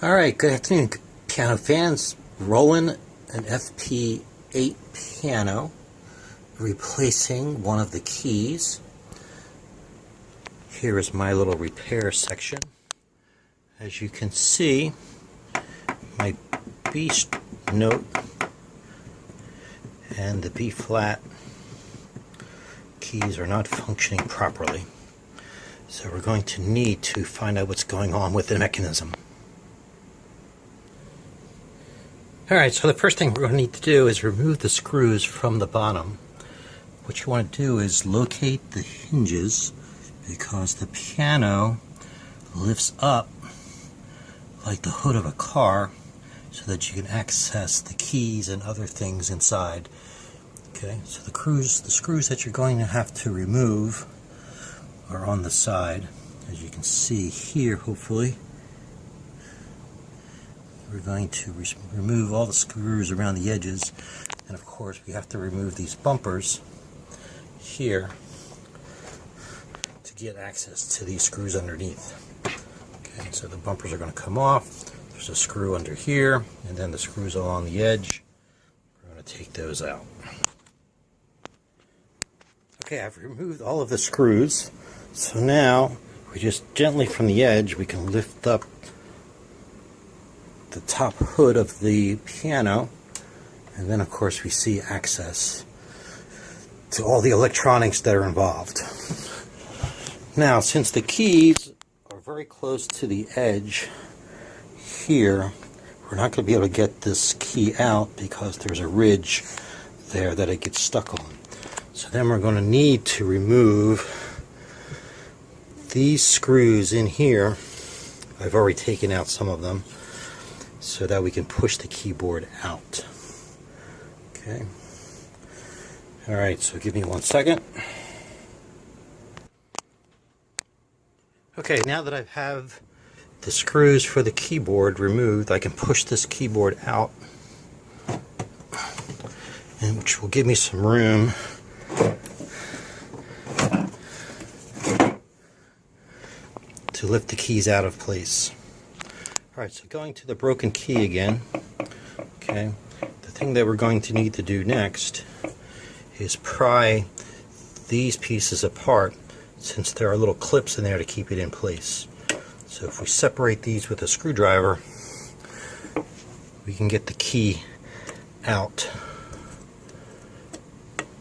Alright, good afternoon, piano fans. Roland FP8 Piano, replacing one of the keys. Here is my little repair section. As you can see, my B note and the B flat keys are not functioning properly. So we're going to need to find out what's going on with the mechanism. Alright, so the first thing we're going to need to do is remove the screws from the bottom. What you want to do is locate the hinges, because the piano lifts up like the hood of a car so that you can access the keys and other things inside. Okay, so the screws that you're going to have to remove are on the side, as you can see here, hopefully. We're going to remove all the screws around the edges, and of course we have to remove these bumpers here to get access to these screws underneath. Okay, so the bumpers are going to come off. There's a screw under here, and then the screws along the edge. We're going to take those out. Okay, I've removed all of the screws, so now we just gently from the edge we can lift up the top hood of the piano, and then of course we see access to all the electronics that are involved. Now, since the keys are very close to the edge here, we're not going to be able to get this key out because there's a ridge there that it gets stuck on. So then we're going to need to remove these screws in here. I've already taken out some of them, so that we can push the keyboard out. Okay. Alright, so give me 1 second. Okay, now that I have the screws for the keyboard removed, I can push this keyboard out, and which will give me some room to lift the keys out of place. Alright, so going to the broken key again. Okay, the thing that we're going to need to do next is pry these pieces apart, since there are little clips in there to keep it in place. So if we separate these with a screwdriver, we can get the key out.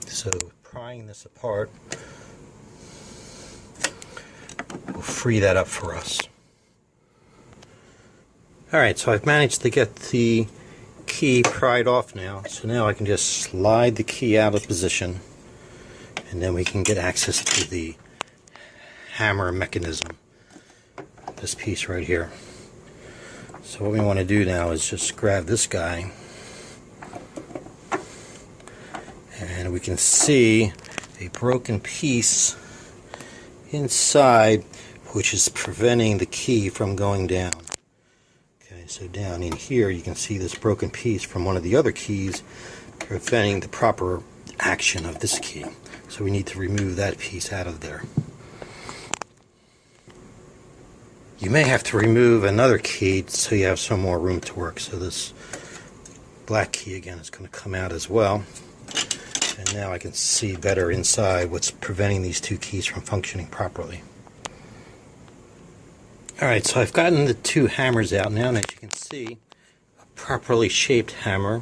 So prying this apart will free that up for us. Alright, so I've managed to get the key pried off now, so now I can just slide the key out of position, and then we can get access to the hammer mechanism, this piece right here. So what we want to do now is just grab this guy, and we can see a broken piece inside which is preventing the key from going down. So down in here you can see this broken piece from one of the other keys preventing the proper action of this key. So we need to remove that piece out of there. You may have to remove another key so you have some more room to work. So this black key again is going to come out as well. And now I can see better inside what's preventing these two keys from functioning properly. Alright, so I've gotten the two hammers out now, and as you can see, a properly shaped hammer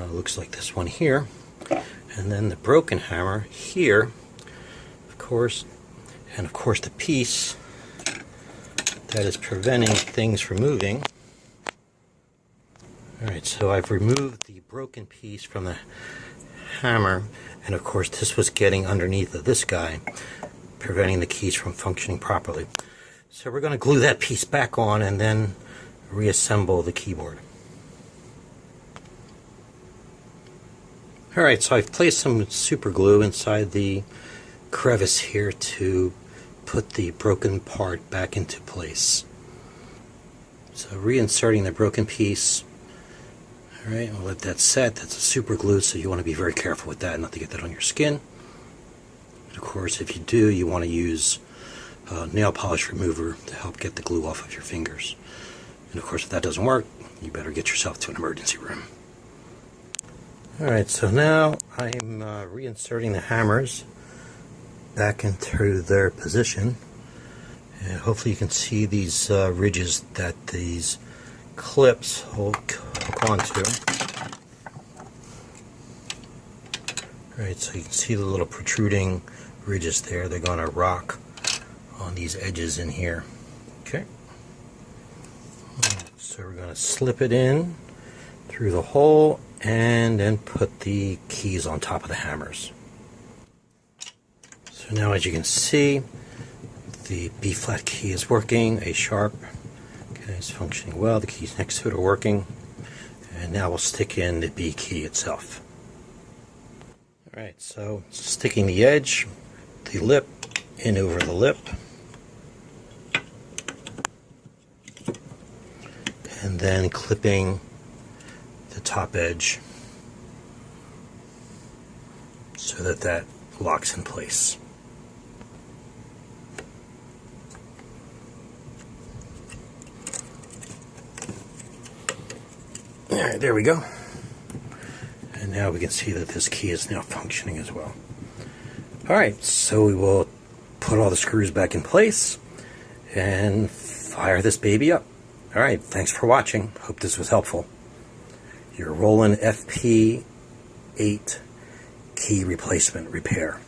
looks like this one here, and then the broken hammer here, of course, and of course the piece that is preventing things from moving. Alright, so I've removed the broken piece from the hammer, and of course this was getting underneath of this guy, preventing the keys from functioning properly. So we're going to glue that piece back on and then reassemble the keyboard. Alright, so I've placed some super glue inside the crevice here to put the broken part back into place. So reinserting the broken piece. Alright, we'll let that set. That's a super glue, so you want to be very careful with that, not to get that on your skin. And of course, if you do, you want to use nail polish remover to help get the glue off of your fingers. And of course, if that doesn't work, you better get yourself to an emergency room. Alright, so now I'm reinserting the hammers back into their position. And hopefully you can see these ridges that these clips hook onto. Alright, so you can see the little protruding ridges there. They're going to rock on these edges in here. Okay. So we're going to slip it in through the hole and then put the keys on top of the hammers. So now, as you can see, the B flat key is working, A sharp, okay, it's functioning well, the keys next to it are working, and now we'll stick in the B key itself. Alright, so sticking the edge, the lip, in over the lip, and then clipping the top edge so that that locks in place. Alright, there we go. And now we can see that this key is now functioning as well. Alright, so we will put all the screws back in place and fire this baby up. Alright, thanks for watching. Hope this was helpful. Your Roland FP8 key replacement repair.